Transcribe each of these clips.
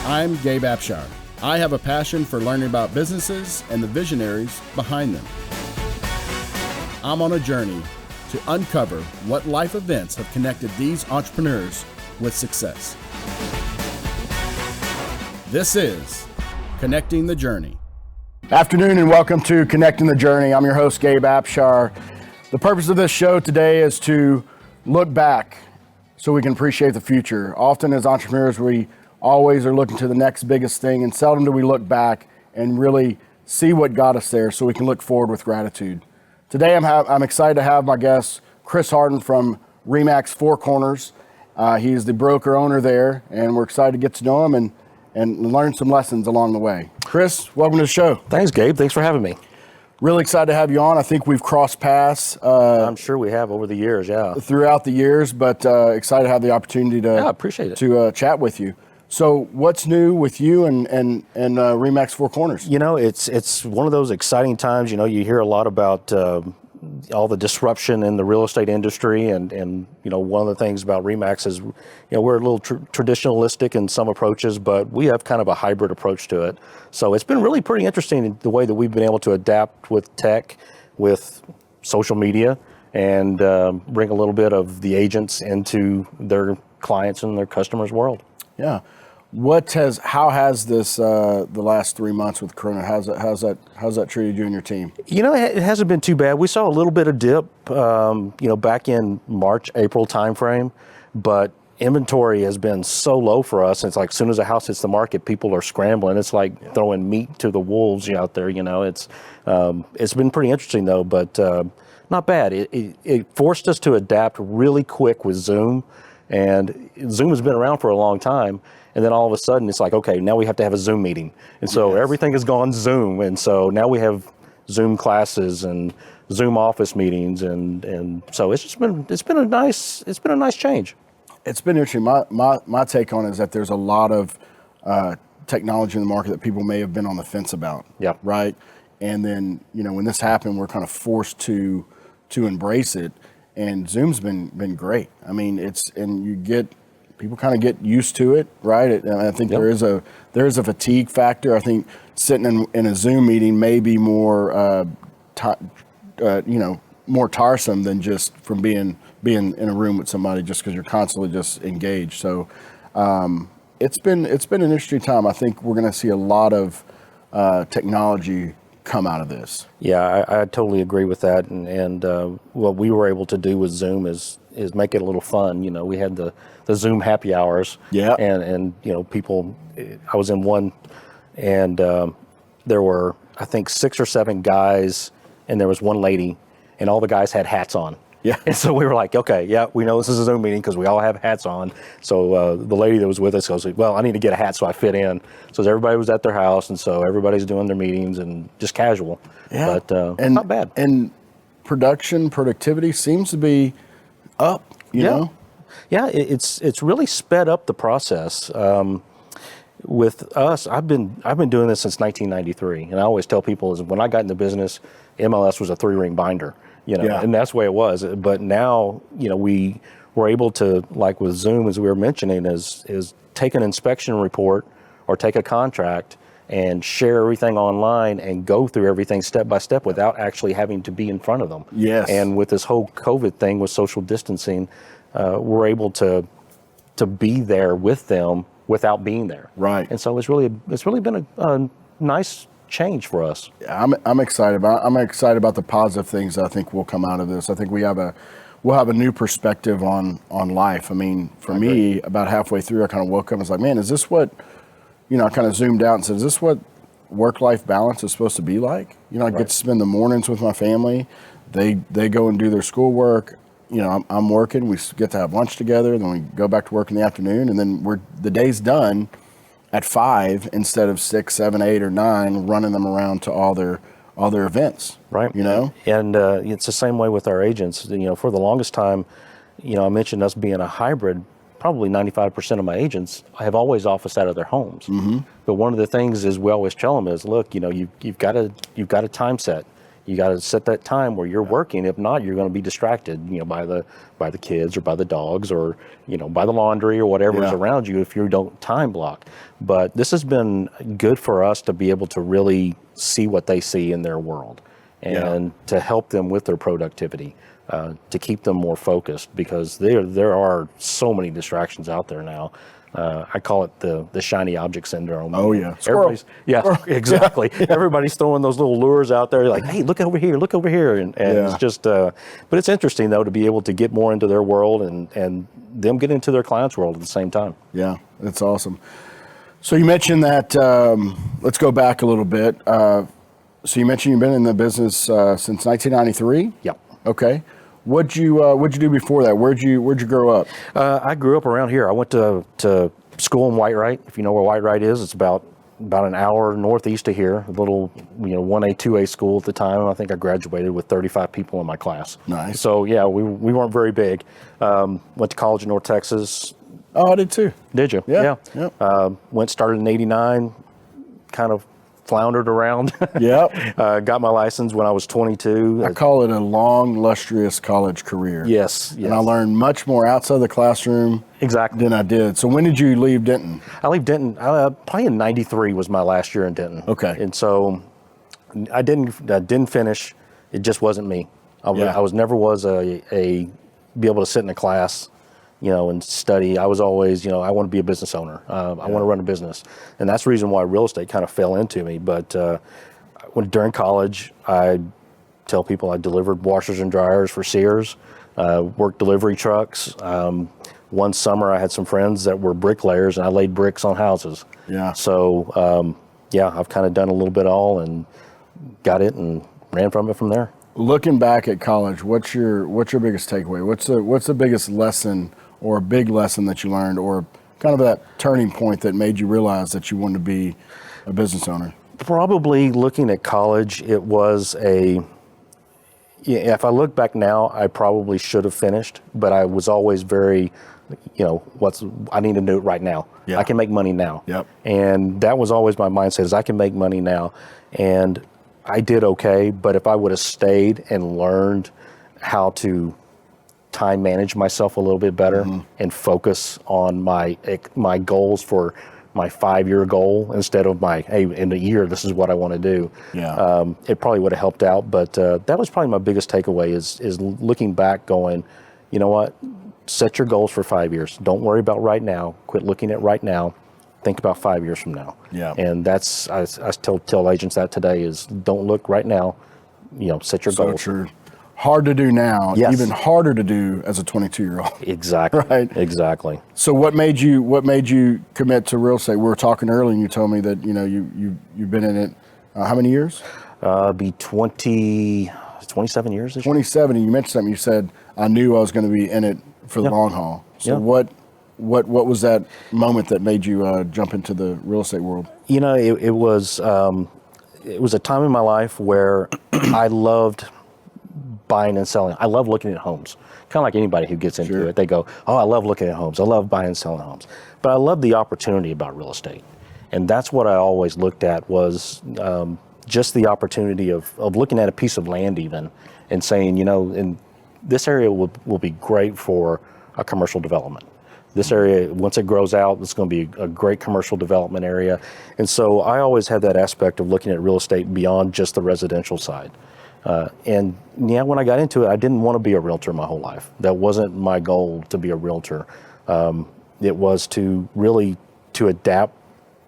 I'm Gabe. I have a passion for learning about businesses and the visionaries behind them. I'm on a journey to uncover what life events have connected these entrepreneurs with success. This is Connecting the Journey. Afternoon and welcome to Connecting the Journey. I'm your host, Gabe Apshar. The purpose of this show today is to look back so we can appreciate the future. Often as entrepreneurs, we always are looking to the next biggest thing, and seldom do we look back and really see what got us there so we can look forward with gratitude. Today I'm excited to have my guest, Chris Harden from RE/MAX Four Corners. He's the broker owner there, and we're excited to get to know him and learn some lessons along the way. Chris, welcome to the show. Thanks, Gabe. Thanks for having me. Really excited to have you on. I think we've crossed paths. I'm sure we have over the years, yeah. Throughout the years, but excited to have the opportunity to appreciate it. To chat with you. So what's new with you and RE/MAX Four Corners? You know, it's one of those exciting times. You know, you hear a lot about all the disruption in the real estate industry, and you know, one of the things about RE/MAX is, you know, we're a little traditionalistic in some approaches, but we have kind of a hybrid approach to it. So it's been really pretty interesting the way that we've been able to adapt with tech, with social media, and bring a little bit of the agents into their clients and their customers' world. Yeah. How has this the last 3 months with Corona? How's that treated you and your team? You know, it hasn't been too bad. We saw a little bit of dip, you know, back in March, April timeframe, but inventory has been so low for us. It's like as soon as a house hits the market, people are scrambling. It's like throwing meat to the wolves out there. You know, it's been pretty interesting though, but not bad. It forced us to adapt really quick with Zoom, and Zoom has been around for a long time. And then all of a sudden it's like, okay, now we have to have a Zoom meeting. And so everything has gone Zoom. And so now we have Zoom classes and Zoom office meetings. And so it's been a nice change. It's been interesting. My take on it is that there's a lot of technology in the market that people may have been on the fence about. Yeah. Right. And then, you know, when this happened, we're kind of forced to embrace it. And Zoom's been great. I mean, people kind of get used to it, right? And I think there is a fatigue factor. I think sitting in a Zoom meeting may be more, more tiresome than just from being in a room with somebody just because you're constantly just engaged. So it's been an interesting time. I think we're going to see a lot of technology come out of this. Yeah, I totally agree with that. And what we were able to do with Zoom is make it a little fun. You know, we had the Zoom happy hours. Yeah. And you know, people, I was in one, and there were, I think, 6 or 7 guys, and there was one lady, and all the guys had hats on. Yeah. And so we were like, okay, yeah, we know this is a Zoom meeting because we all have hats on. So the lady that was with us goes, well, I need to get a hat so I fit in. So everybody was at their house, and so everybody's doing their meetings and just casual. Yeah. But not bad. And productivity seems to be up, you know? Yeah, it's really sped up the process. With us, I've been doing this since 1993, and I always tell people is when I got in the business, MLS was a 3-ring binder, you know, and that's the way it was. But now, you know, we were able to, like with Zoom, as we were mentioning, is take an inspection report or take a contract and share everything online and go through everything step by step without actually having to be in front of them. Yes. And with this whole COVID thing with social distancing, we're able to be there with them without being there. Right. And so it's really been a nice change for us. I'm excited about the positive things that I think will come out of this. I think we'll have a new perspective on life. I mean, for me, about halfway through, I kind of woke up and was like, man, is this what, you know, I kind of zoomed out and said, is this what work-life balance is supposed to be like? You know, I get to spend the mornings with my family. They go and do their schoolwork. You know, I'm working. We get to have lunch together. Then we go back to work in the afternoon, and then the day's done at 5 instead of 6, 7, 8, or 9, running them around to all their events. Right. You know, and it's the same way with our agents. You know, for the longest time, you know, I mentioned us being a hybrid. Probably 95% of my agents have always officed out of their homes. Mm-hmm. But one of the things is we always tell them is, look, you know, you've got a time set. You got to set that time where you're working. If not, you're going to be distracted, by the kids or by the dogs or, by the laundry or whatever is around you if you don't time block. But this has been good for us to be able to really see what they see in their world and to help them with their productivity, to keep them more focused, because there are so many distractions out there now. I call it the shiny object syndrome. Oh yeah, Exactly. Everybody's throwing those little lures out there, like, hey, look over here, and it's just. But it's interesting though to be able to get more into their world and them get into their clients' world at the same time. Yeah, that's awesome. So you mentioned that. Let's go back a little bit. So you mentioned you've been in the business since 1993. Yep. Okay. What'd you do before that? Where'd you grow up? I grew up around here. I went to school in Whitewright. If you know where Whitewright is, it's about an hour northeast of here. A little 1A, 2A school at the time. I think I graduated with 35 people in my class. Nice. So yeah, we weren't very big. Went to college in North Texas. Oh, I did too. Did you? Yeah. Started in '89. Kind of floundered around. Yep. Got my license when I was 22. I call it a long, lustrous college career. Yes. And I learned much more outside the classroom than I did. So when did you leave Denton? I leave Denton, probably in '93 was my last year in Denton. Okay. And so I didn't finish. It just wasn't me. I never was a be able to sit in a class, and study. I was always, I want to be a business owner. I want to run a business. And that's the reason why real estate kind of fell into me. But during college, I tell people I delivered washers and dryers for Sears, worked delivery trucks. One summer I had some friends that were bricklayers and I laid bricks on houses. Yeah. So, I've kind of done a little bit all and got it and ran from it from there. Looking back at college, what's your biggest takeaway? What's the biggest lesson or a big lesson that you learned, or kind of that turning point that made you realize that you wanted to be a business owner? Probably looking at college, it was if I look back now, I probably should have finished, but I was always very, I need to do it right now. Yeah. I can make money now. Yep. And that was always my mindset, is I can make money now. And I did okay, but if I would have stayed and learned how to time manage myself a little bit better and focus on my goals for my 5-year goal instead of hey, in a year, this is what I want to do. Yeah. It probably would have helped out, but that was probably my biggest takeaway is looking back going, you know what, set your goals for 5 years. Don't worry about right now. Quit looking at right now. Think about 5 years from now. Yeah. And that's, I tell agents that today is don't look right now, set your goals. So true. Hard to do now, yes. Even harder to do as a 22-year-old. Exactly. Right. Exactly. So what made you commit to real estate? We were talking earlier and you told me that, you've been in it, how many years? Be 27 years this year. 27, and you mentioned something, you said, I knew I was going to be in it for the long haul. So what was that moment that made you jump into the real estate world? It was a time in my life where I loved buying and selling. I love looking at homes. Kind of like anybody who gets into it. They go, oh, I love looking at homes. I love buying and selling homes. But I love the opportunity about real estate. And that's what I always looked at was just the opportunity of looking at a piece of land even and saying, in this area will be great for a commercial development. This area, once it grows out, it's going to be a great commercial development area. And so I always had that aspect of looking at real estate beyond just the residential side. When I got into it, I didn't want to be a realtor my whole life. That wasn't my goal to be a realtor. It was to adapt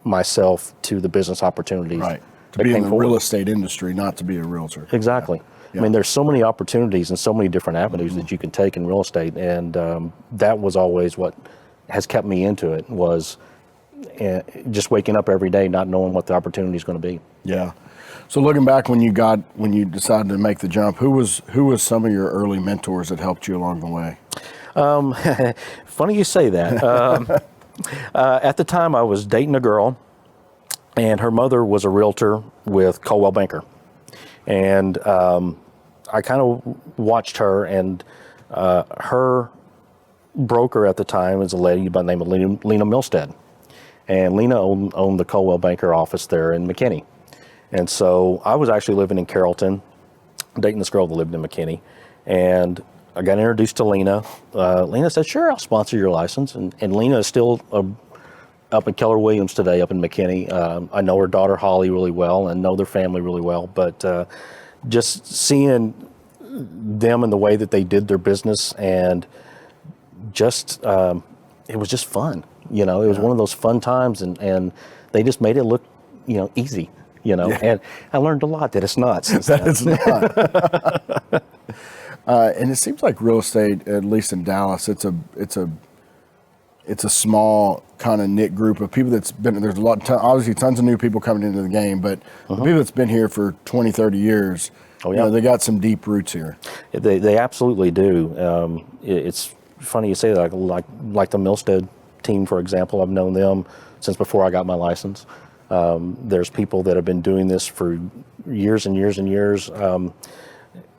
myself to the business opportunities. Right. To be in the real estate industry, not to be a realtor. Exactly. Yeah. I mean, there's so many opportunities and so many different avenues that you can take in real estate. And that was always what has kept me into it, was just waking up every day not knowing what the opportunity is going to be. Yeah. So looking back when you decided to make the jump, who was some of your early mentors that helped you along the way? Funny you say that. At the time, I was dating a girl, and her mother was a realtor with Coldwell Banker. And I kind of watched her, and her broker at the time was a lady by the name of Lena Milstead. And Lena owned the Coldwell Banker office there in McKinney. And so I was actually living in Carrollton, dating this girl that lived in McKinney, and I got introduced to Lena. Lena said, "Sure, I'll sponsor your license." And Lena is still up at Keller Williams today, up in McKinney. I know her daughter Holly really well, and know their family really well. But just seeing them and the way that they did their business, and just it was just fun. It was one of those fun times, and they just made it look, easy. And I learned a lot that it's not. That is not. And it seems like real estate, at least in Dallas, it's a small kind of knit group of people that's been, there's obviously tons of new people coming into the game, but the people that's been here for 20, 30 years, they got some deep roots here. They absolutely do. It's funny you say that, like the Milstead team, for example. I've known them since before I got my license. There's people that have been doing this for years and years and years.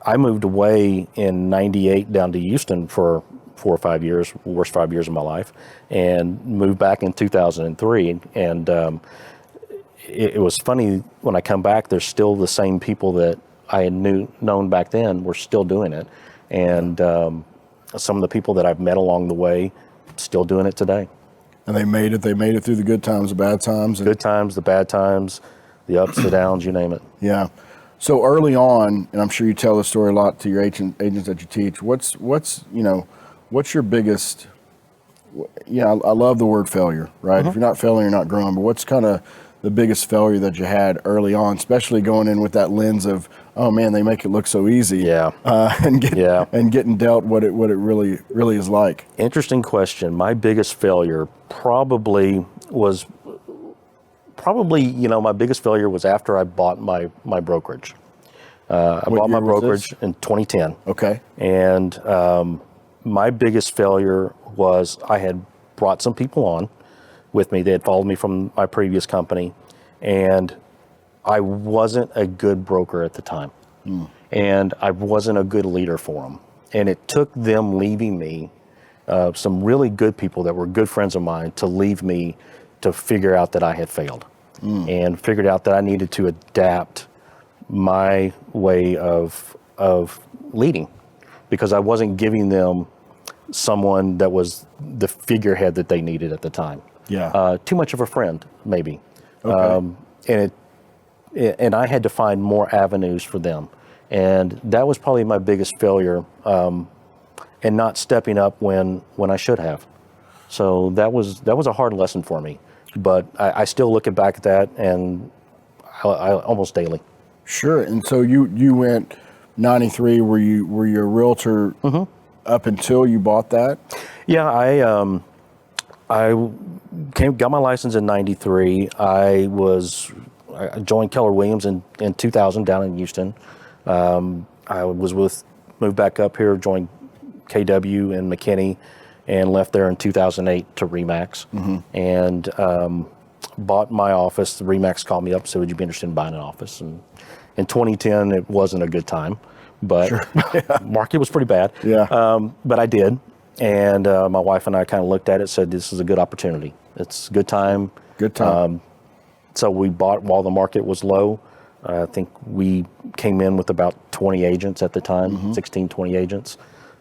I moved away in '98 down to Houston for 4 or 5 years, worst 5 years of my life, and moved back in 2003. And it was funny, when I come back, there's still the same people that I had known back then were still doing it. And some of the people that I've met along the way still doing it today. And they made it through the good times, the bad times. Good times, the bad times, the ups, the downs, you name it. Yeah. So early on, and I'm sure you tell the story a lot to your agents that you teach, what's your biggest, I love the word failure, right? If you're not failing, you're not growing, but what's kind of the biggest failure that you had early on, especially going in with that lens of, oh man, they make it look so easy. And getting dealt what it really is like. Interesting question. My biggest failure probably, my biggest failure was after I bought my brokerage. I bought my brokerage in 2010. Okay. And my biggest failure was I had brought some people on with me. They had followed me from my previous company, and I wasn't a good broker at the time. And I wasn't a good leader for them. And it took them leaving me, some really good people that were good friends of mine, to leave me to figure out that I had failed. And figured out that I needed to adapt my way of leading, because I wasn't giving them someone that was the figurehead that they needed at the time. Too much of a friend, maybe. Okay. And I had to find more avenues for them, and that was probably my biggest failure, and not stepping up when I should have. So that was a hard lesson for me. But I still look back at that, and I almost daily. Sure. And so you went 93. Were you a realtor up until you bought that? Yeah, I got my license in '93. I joined Keller Williams in 2000 down in Houston. I moved back up here, joined KW in McKinney, and left there in 2008 to Remax, and bought my office. The Remax called me up, said, "Would you be interested in buying an office?" And in 2010, it wasn't a good time, but market was pretty bad. But I did, and my wife and I kind of looked at it, said, "This is a good opportunity. It's a good time." Good time. So we bought while the market was low. I think we came in with about 20 agents at the time, 16, 20 agents.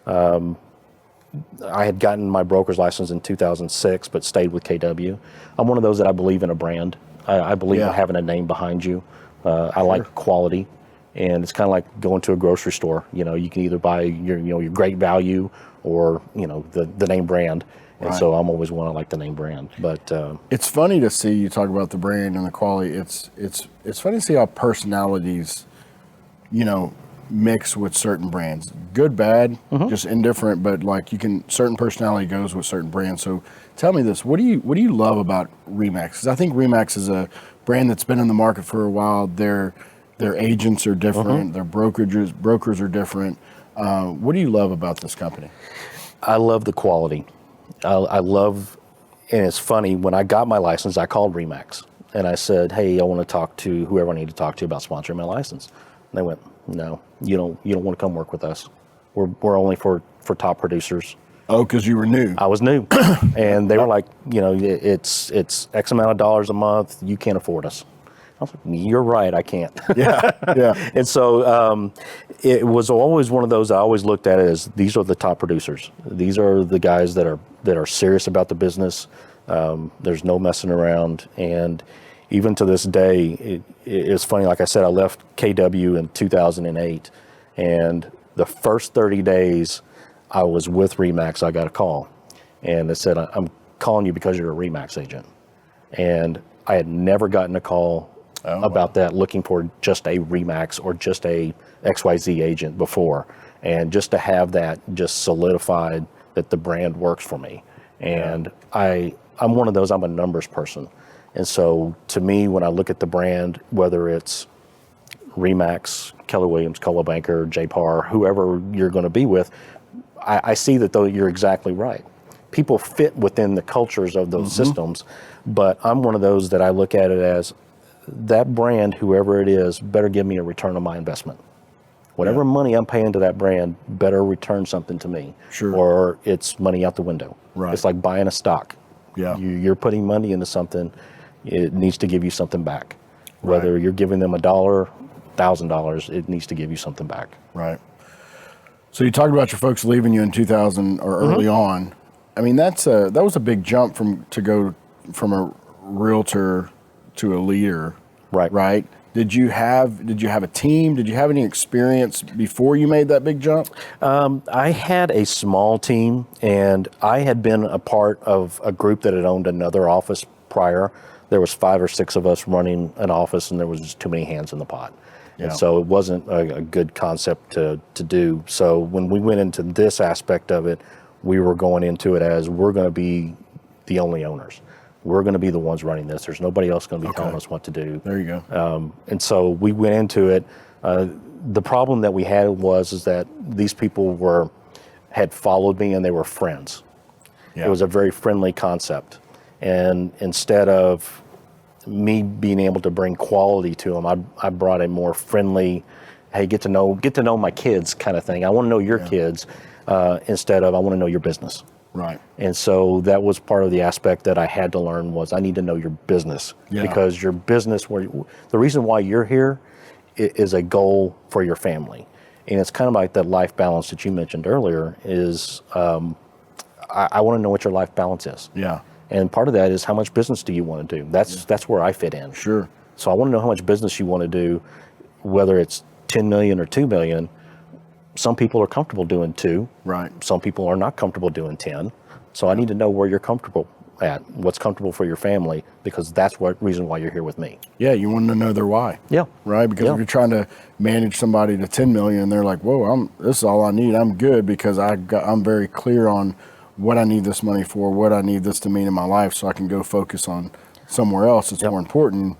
I had gotten my broker's license in 2006, but stayed with KW. I'm one of those that I believe in a brand. I believe in having a name behind you. I like quality, and it's kind of like going to a grocery store. You can either buy your great value or the name brand. And so I'm always one I like the name brand. But it's funny to see you talk about the brand and the quality. It's funny to see how personalities, mix with certain brands. Good, bad, just indifferent, but certain personality goes with certain brands. So tell me this, what do you love about Remax? Because I think Remax is a brand that's been in the market for a while. Their agents are different, their brokers are different. What do you love about this company? I love the quality. I love, and it's funny, when I got my license, I called Remax and I said, "Hey, I want to talk to whoever I need to talk to about sponsoring my license." And they went, "No, you don't want to come work with us. We're only for top producers." Oh, because you were new. I was new, and they were like, it's X amount of dollars a month. You can't afford us. I was like, you're right, I can't. Yeah. And so it was always one of those, I always looked at it as, these are the top producers. These are the guys that are serious about the business. There's no messing around. And even to this day, it's funny, like I said, I left KW in 2008. And the first 30 days I was with RE/MAX, I got a call. And it said, I'm calling you because you're a RE/MAX agent. And I had never gotten a call about that, looking for just a RE/MAX or just a XYZ agent before. And just to have that just solidified that the brand works for me. And I'm one of those, I'm a numbers person. And so to me, when I look at the brand, whether it's RE/MAX, Keller Williams, Coldwell Banker, JPAR, whoever you're going to be with, I see that though you're exactly right. People fit within the cultures of those systems, but I'm one of those that I look at it as, that brand, whoever it is, better give me a return on my investment. Whatever money I'm paying to that brand better return something to me, or it's money out the window. Right. It's like buying a stock. Yeah. You're putting money into something, it needs to give you something back. Whether you're giving them $1, $1,000, it needs to give you something back. Right. So you talked about your folks leaving you in 2000 or early on. I mean, that was a big jump to go from a realtor to a leader. Right. Right. Did you have a team? Did you have any experience before you made that big jump? I had a small team, and I had been a part of a group that had owned another office prior. There was 5 or 6 of us running an office, and there was just too many hands in the pot. Yeah. And so it wasn't a good concept to do. So when we went into this aspect of it, we were going into it as, we're going to be the only owners. We're going to be the ones running this. There's nobody else going to be telling us what to do. There you go. And so we went into it. The problem that we had is that these people had followed me and they were friends. Yeah. It was a very friendly concept. And instead of me being able to bring quality to them, I brought a more friendly, hey, get to know my kids kind of thing. I want to know your kids instead of I want to know your business. Right. And so that was part of the aspect that I had to learn was I need to know your business, because your business, the reason why you're here is a goal for your family. And it's kind of like that life balance that you mentioned earlier is I want to know what your life balance is. Yeah. And part of that is how much business do you want to do? That's where I fit in. Sure. So I want to know how much business you want to do, whether it's 10 million or 2 million. Some people are comfortable doing 2. Right. Some people are not comfortable doing 10. So I need to know where you're comfortable at, what's comfortable for your family, because that's what reason why you're here with me. Yeah, you want to know their why. Yeah. Right? Because if you're trying to manage somebody to 10 million and they're like, whoa, this is all I need. I'm good because I'm very clear on what I need this money for, what I need this to mean in my life, so I can go focus on somewhere else that's more important.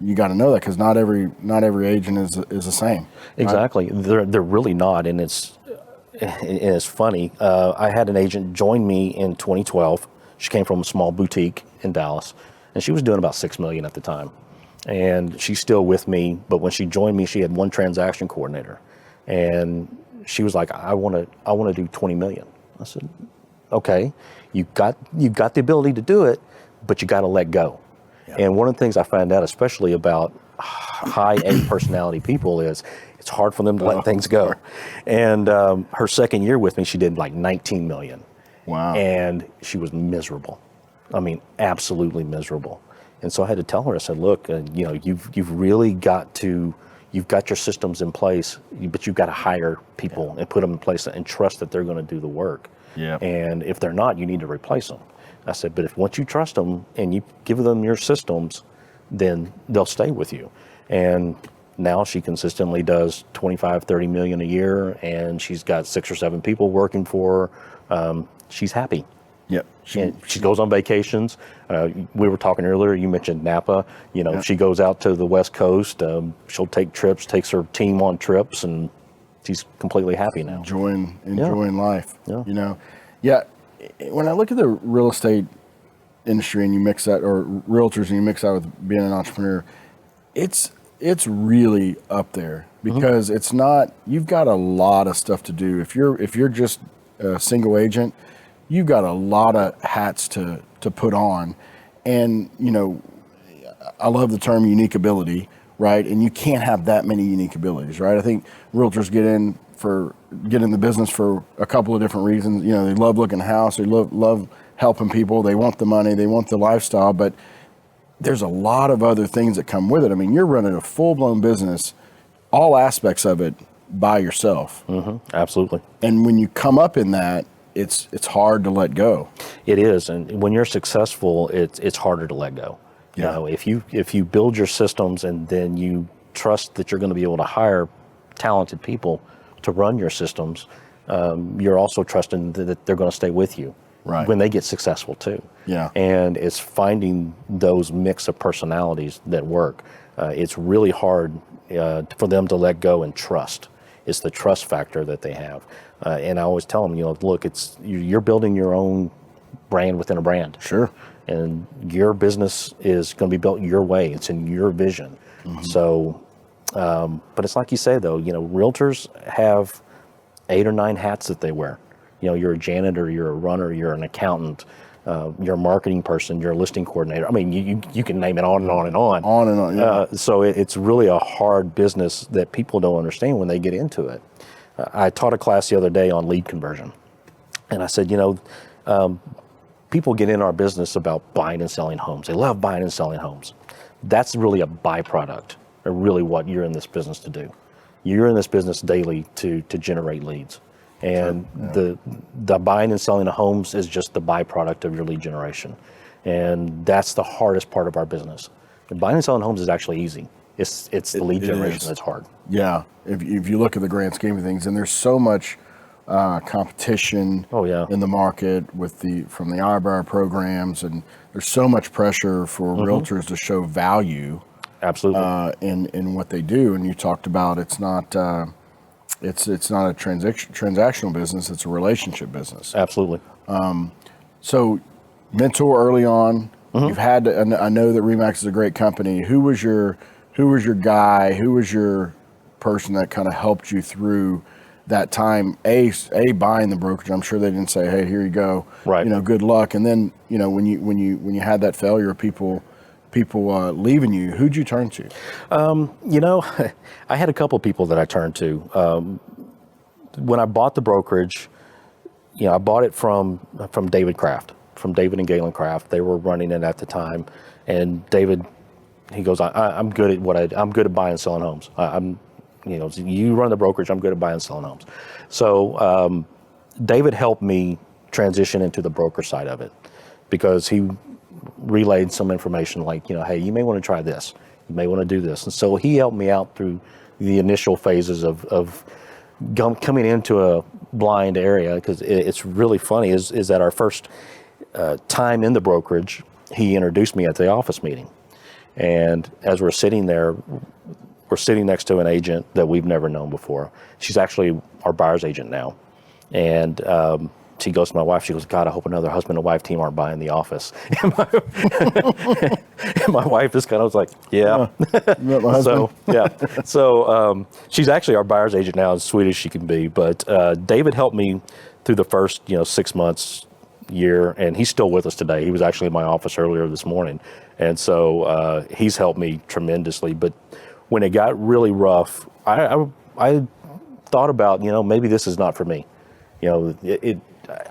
You got to know that, because not every agent is the same. Exactly. Right? They're really not, and it's funny. I had an agent join me in 2012. She came from a small boutique in Dallas, and she was doing about $6 million at the time. And she's still with me, but when she joined me, she had one transaction coordinator, and she was like, I want to do 20 million. I said, okay, you got the ability to do it, but you got to let go. Yeah. And one of the things I find out, especially about high A personality people, is it's hard for them to let things go. And her second year with me, she did like 19 million. Wow. And she was miserable. I mean, absolutely miserable. And so I had to tell her, I said, look, you've really you've got your systems in place, but you've got to hire people and put them in place and trust that they're going to do the work. Yeah. And if they're not, you need to replace them. I said, but once you trust them and you give them your systems, then they'll stay with you. And now she consistently does 25, 30 million a year, and she's got 6 or 7 people working for her. She's happy. Yep. She goes on vacations. We were talking earlier, you mentioned Napa. She goes out to the West Coast. She'll take trips, takes her team on trips, and she's completely happy now. Enjoying life. Yeah. When I look at the real estate industry and you mix that, or realtors, and you mix that with being an entrepreneur, it's really up there, because it's not, you've got a lot of stuff to do. If you're just a single agent, you've got a lot of hats to put on. And, I love the term unique ability, right? And you can't have that many unique abilities, right? I think realtors get in the business for a couple of different reasons. You know, they love looking at a house, they love helping people, they want the money, they want the lifestyle, but there's a lot of other things that come with it. I mean, you're running a full-blown business, all aspects of it by yourself. Absolutely. And when you come up in that, it's hard to let go. It is, and when you're successful, it's harder to let go. Yeah. You know, if you build your systems and then you trust that you're going to be able to hire talented people to run your systems, you're also trusting that they're going to stay with you when they get successful too. Yeah. And it's finding those mix of personalities that work. It's really hard for them to let go and trust. It's the trust factor that they have. And I always tell them, you know, look, you're building your own brand within a brand. Sure. And your business is going to be built your way. It's in your vision. So, but it's like you say, though, you know, realtors have 8 or 9 hats that they wear. You know, you're a janitor, you're a runner, you're an accountant, you're a marketing person, you're a listing coordinator. I mean, you can name it on and on and on. On and on, yeah. So it's really a hard business that people don't understand when they get into it. I taught a class the other day on lead conversion. And I said, you know, people get in our business about buying and selling homes. They love buying and selling homes. That's really a byproduct of really what you're in this business to do. You're in this business daily to generate leads. And the buying and selling of homes is just the byproduct of your lead generation. And that's the hardest part of our business. And buying and selling homes is actually easy. It's the lead generation that's hard. Yeah. If you look at the grand scheme of things, and there's so much competition in the market from the iBuyer programs, and there's so much pressure for realtors to show value. Absolutely. In what they do. And you talked about it's not a transactional business, it's a relationship business. Absolutely. So mentor early on, you've had to, and I know that RE/MAX is a great company. Who was your guy? Who was your person that kind of helped you through that time? A buying the brokerage. I'm sure they didn't say, "Hey, here you go." Right. You know, good luck. And then, you know, when you had that failure, people leaving you, who'd you turn to? You know, I had a couple of people that I turned to. When I bought the brokerage, you know, I bought it from David Kraft, from David and Galen Kraft. They were running it at the time, and David, he goes, I'm good at I'm good at buying and selling homes. You know, you run the brokerage, I'm good at buying and selling homes. So David helped me transition into the broker side of it, because he relayed some information like, you know, hey, you may want to try this, you may want to do this. And so he helped me out through the initial phases of coming into a blind area, because it's really funny is that our first time in the brokerage, he introduced me at the office meeting. And as we're sitting there, we're sitting next to an agent that we've never known before. She's actually our buyer's agent now. And she goes to my wife, she goes, God, I hope another husband and wife team aren't buying the office. And my wife just kind of was like, yeah. So, yeah. So she's actually our buyer's agent now, as sweet as she can be. But David helped me through the first, 6 months, year, and he's still with us today. He was actually in my office earlier this morning. And so he's helped me tremendously. But when it got really rough, I thought about, maybe this is not for me.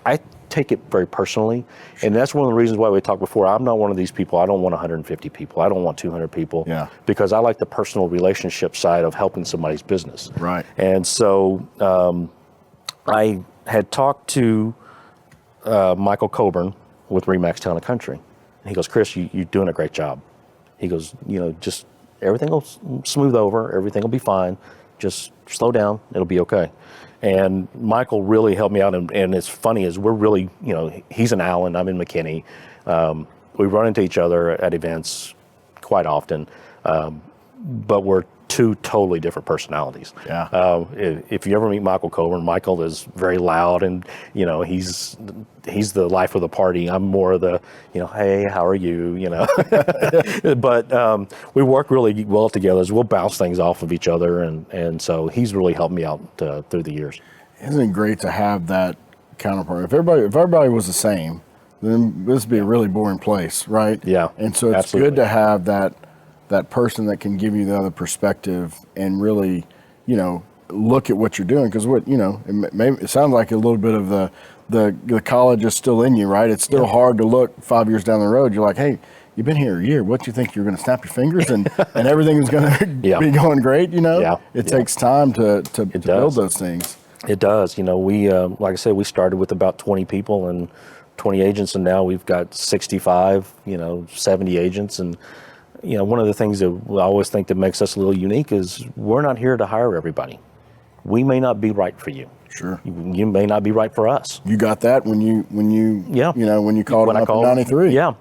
I take it very personally, and that's one of the reasons why we talked before. I'm not one of these people. I don't want 150 people. I don't want 200 people. Yeah. Because I like the personal relationship side of helping somebody's business. Right. And so I had talked to Michael Coburn with RE/MAX Town & Country. And he goes, Chris, you're doing a great job. He goes, just everything will smooth over. Everything will be fine. Just slow down. It'll be okay. And Michael really helped me out. And it's funny is we're really, he's in Allen, I'm in McKinney. We run into each other at events quite often, but we're two totally different personalities. Yeah. If you ever meet Michael Coburn, Michael is very loud and, he's the life of the party. I'm more of the, hey, how are you, But we work really well together. We'll bounce things off of each other. And so he's really helped me out through the years. Isn't it great to have that counterpart? If everybody was the same, then this would be a really boring place, right? Yeah. And so it's absolutely. good to have that that person that can give you the other perspective and really, look at what you're doing. Because it sounds like a little bit of the college is still in you, right? It's still hard to look 5 years down the road. You're like, hey, you've been here a year. What do you think? You're going to snap your fingers and everything is going to be going great? It takes time to build those things. It does. We, like I said, we started with about 20 people and 20 agents, and now we've got 65, 70 agents. And, one of the things that I always think that makes us a little unique is we're not here to hire everybody. We may not be right for you. Sure. You may not be right for us. You got that when you called him up in 93. Yeah.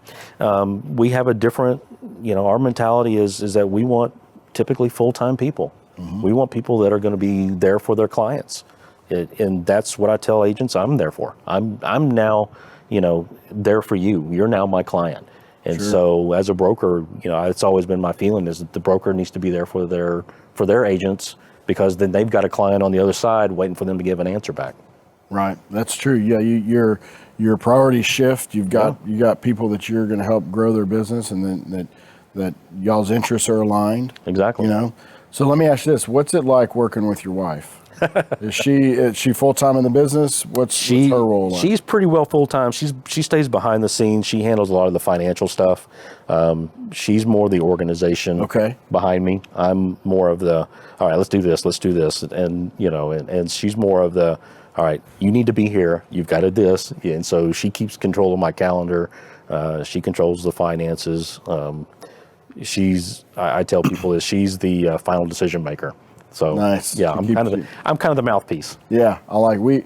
We have a different, our mentality is that we want typically full-time people. Mm-hmm. We want people that are going to be there for their clients. And that's what I tell agents I'm there for. I'm now, there for you. You're now my client. And so as a broker, it's always been my feeling is that the broker needs to be there for their agents, because then they've got a client on the other side waiting for them to give an answer back. Right. That's true. Yeah. Your priorities shift. You got people that you're going to help grow their business, and then that y'all's interests are aligned. Exactly. So let me ask you this: what's it like working with your wife? Is she full time in the business? What's her role like? She's pretty well full time. She stays behind the scenes. She handles a lot of the financial stuff. She's more the organization behind me. I'm more of the, all right, let's do this, and and she's more of the, all right, you need to be here. You've got to this, and so she keeps control of my calendar. She controls the finances. I tell people that she's the final decision maker. So nice. Yeah, I'm kind of the mouthpiece. Yeah, I like we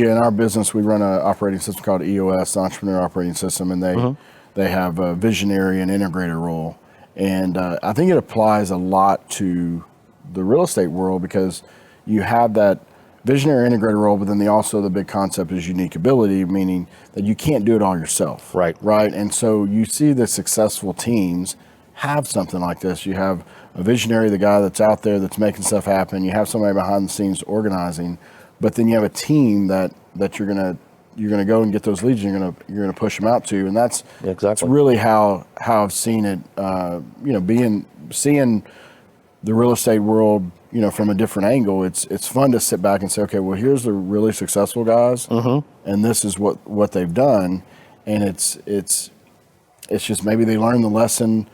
in our business we run an operating system called EOS, Entrepreneur Operating System, and they have a visionary and integrator role, and I think it applies a lot to the real estate world, because you have that visionary integrator role, but then the big concept is unique ability, meaning that you can't do it all yourself. Right. And so you see the successful teams have something like this. You have a visionary, the guy that's out there that's making stuff happen. You have somebody behind the scenes organizing, but then you have a team that you're gonna go and get those leads. You're gonna push them out to, and that's really how I've seen it. Seeing the real estate world, from a different angle. It's fun to sit back and say, okay, well, here's the really successful guys, and this is what they've done, and it's just maybe they learned the lesson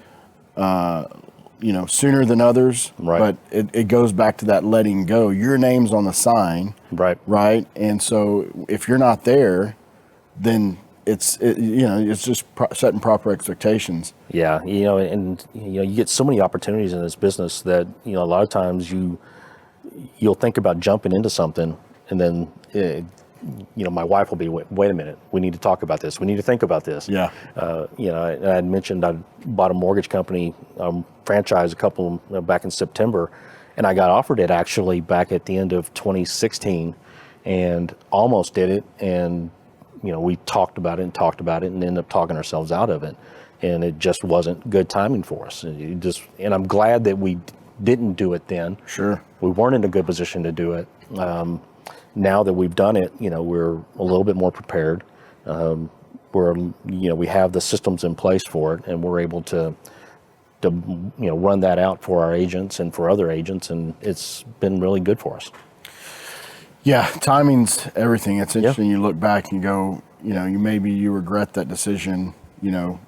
sooner than others, right? But it goes back to that letting go. Your name's on the sign, right? And so if you're not there, then it's just setting proper expectations. Yeah, and you get so many opportunities in this business that a lot of times you'll think about jumping into something, and then my wife will be, wait a minute, we need to talk about this. We need to think about this. Yeah. I had mentioned I bought a mortgage company franchise back in September, and I got offered it actually back at the end of 2016, and almost did it. And we talked about it and ended up talking ourselves out of it, and it just wasn't good timing for us. And I'm glad that we didn't do it then. Sure. We weren't in a good position to do it. Now that we've done it, we're a little bit more prepared. We have the systems in place for it, and we're able to run that out for our agents and for other agents, and it's been really good for us. Yeah, timing's everything. It's interesting. You look back and you go, you regret that decision,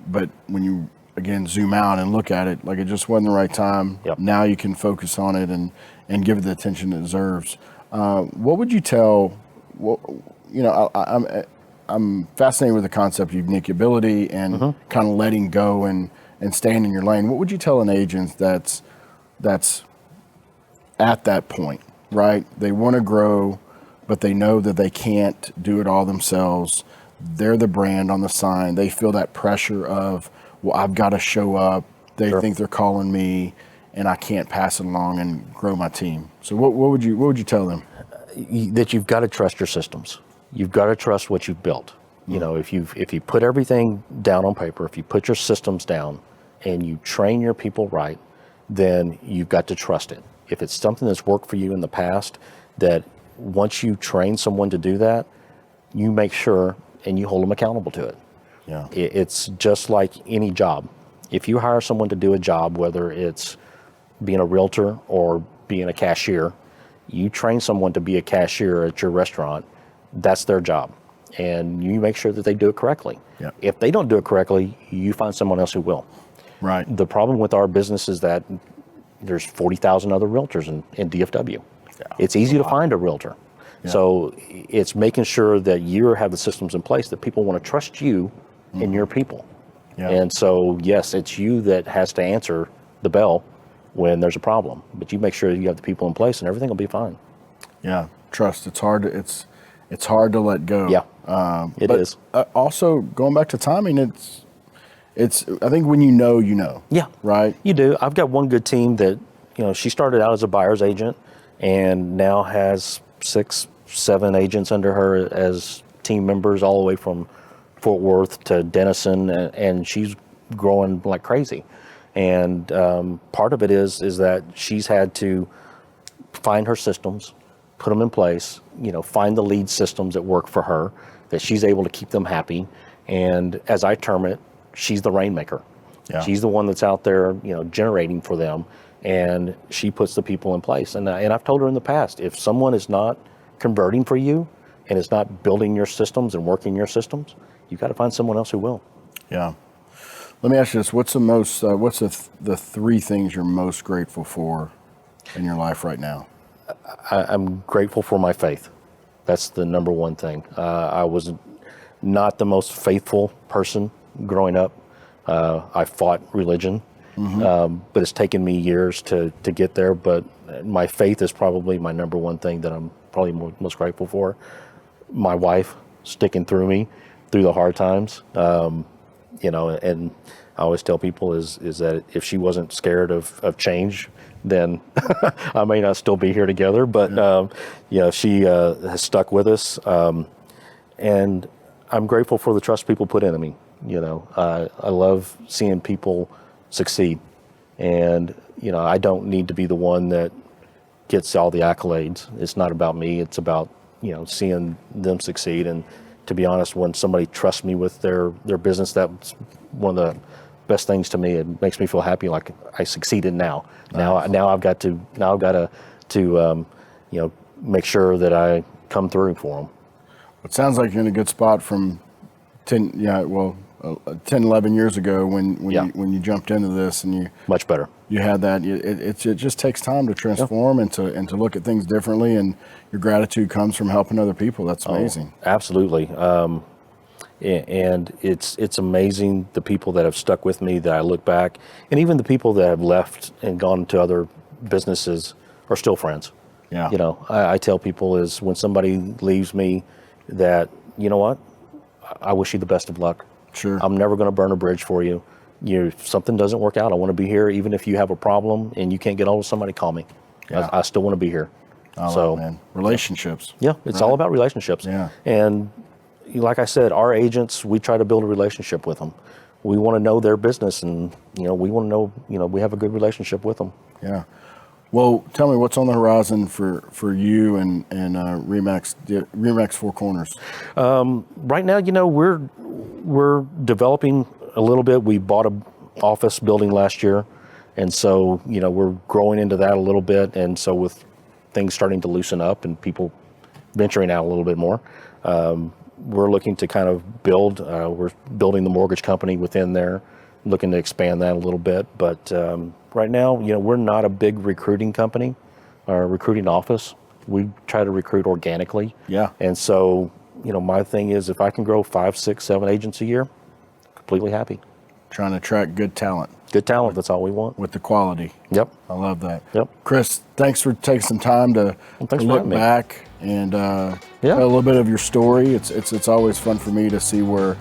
but when you again zoom out and look at it, like it just wasn't the right time. Yep. Now you can focus on it and give it the attention it deserves. What would you tell? I'm fascinated with the concept of unique ability and kind of letting go and staying in your lane. What would you tell an agent that's at that point, right? They want to grow, but they know that they can't do it all themselves. They're the brand on the sign. They feel that pressure of, well, I've got to show up. They think they're calling me, and I can't pass it along and grow my team. So what would you tell them? That you've got to trust your systems. You've got to trust what you've built. If you put everything down on paper, if you put your systems down and you train your people right, then you've got to trust it. If it's something that's worked for you in the past, that once you train someone to do that, you make sure and you hold them accountable to it. Yeah. It's just like any job. If you hire someone to do a job, whether it's being a realtor or being a cashier, you train someone to be a cashier at your restaurant, that's their job. And you make sure that they do it correctly. Yeah. If they don't do it correctly, you find someone else who will. Right. The problem with our business is that there's 40,000 other realtors in DFW. Yeah, it's easy to find a realtor. Yeah. So it's making sure that you have the systems in place that people want to trust you and your people. Yeah. And so, yes, it's you that has to answer the bell when there's a problem, but you make sure you have the people in place and everything will be fine. Yeah. Trust. It's hard to let go. Yeah. It is. Also, going back to timing, it's I think when you know, Yeah. right? You do. I've got one good team that, she started out as a buyer's agent and now has 6, 7 agents under her as team members, all the way from Fort Worth to Denison, and she's growing like crazy. And part of it is that she's had to find her systems, put them in place, find the lead systems that work for her, that she's able to keep them happy. And as I term it, she's the rainmaker. Yeah. She's the one that's out there, generating for them, and she puts the people in place. And I've told her in the past, if someone is not converting for you and is not building your systems and working your systems, you've got to find someone else who will. Yeah. Let me ask you this: what's the 3 things you're most grateful for in your life right now? I'm grateful for my faith. That's the number one thing. I was not the most faithful person growing up. I fought religion, but it's taken me years to get there. But my faith is probably my number one thing that I'm probably most grateful for. My wife sticking through me through the hard times. And I always tell people is that if she wasn't scared of change, then I may not still be here together. But she has stuck with us, and I'm grateful for the trust people put into me. I love seeing people succeed, and I don't need to be the one that gets all the accolades. It's not about me. It's about seeing them succeed. And to be honest, when somebody trusts me with their business, that's one of the best things to me. It makes me feel happy, like I succeeded now. Nice. Now I've got to make sure that I come through for them. It sounds like you're in a good spot from 10, 11 years ago when you jumped into this, and you much better. You had that. It just takes time to transform and to look at things differently, and your gratitude comes from helping other people. That's amazing. Oh, absolutely. And it's amazing the people that have stuck with me, that I look back, and even the people that have left and gone to other businesses are still friends. Yeah. I tell people is when somebody leaves me that, what, I wish you the best of luck. Sure. I'm never going to burn a bridge for you. If something doesn't work out, I want to be here. Even if you have a problem and you can't get hold of somebody, call me. Yeah. I still want to be here. Man. Relationships. Yeah, it's all about relationships. Yeah. And like I said, our agents, we try to build a relationship with them. We want to know their business, and we want to know, we have a good relationship with them. Yeah. Well, tell me what's on the horizon for you and RE/MAX Four Corners. Right now, we're developing a little bit. We bought an office building last year, and so we're growing into that a little bit. And so with things starting to loosen up and people venturing out a little bit more, we're looking to kind of build. We're building the mortgage company within there, looking to expand that a little bit. But right now, we're not a big recruiting company or recruiting office. We try to recruit organically. Yeah. And so, my thing is, if I can grow 5, 6, 7 agents a year, completely happy. Trying to attract good talent. Good talent, that's all we want. With the quality. Yep. I love that. Yep. Chris, thanks for taking some time to look back and tell a little bit of your story. It's always fun for me to see where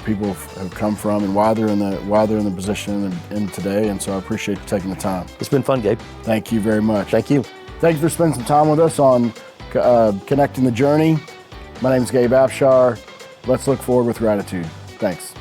people have come from and why they're in the position in today. And so I appreciate you taking the time. It's been fun, Gabe. Thank you very much. Thank you. Thanks for spending some time with us on Connecting the Journey. My name is Gabe Abshar. Let's look forward with gratitude. Thanks.